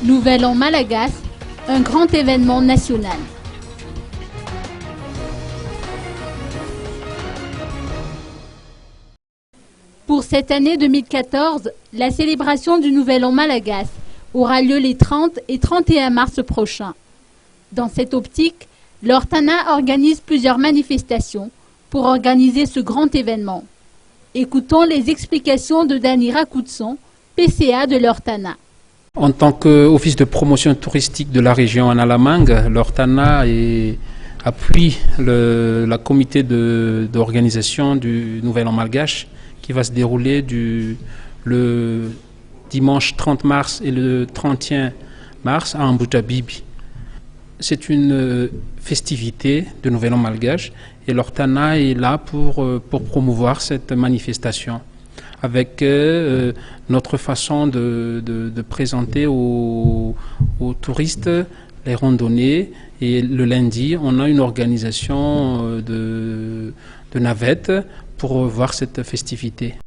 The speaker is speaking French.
Nouvel An Malagasy, un grand événement national. Pour cette année 2014, la célébration du Nouvel An Malagasy aura lieu les 30 et 31 mars prochains. Dans cette optique, l'Ortana organise plusieurs manifestations pour organiser ce grand événement. Écoutons les explications de Dany Rakoudson, PCA de l'Ortana. En tant qu'office de promotion touristique de la région en Alamangue, l'Ortana appuie la comité d'organisation du Nouvel An Malgache qui va se dérouler le dimanche 30 mars et le 31 mars à Mbouta-Bibi. C'est une festivité de Nouvel An Malgache et l'Ortana est là pour promouvoir cette manifestation avec notre façon de présenter aux touristes les randonnées. Et le lundi, on a une organisation de navettes pour voir cette festivité.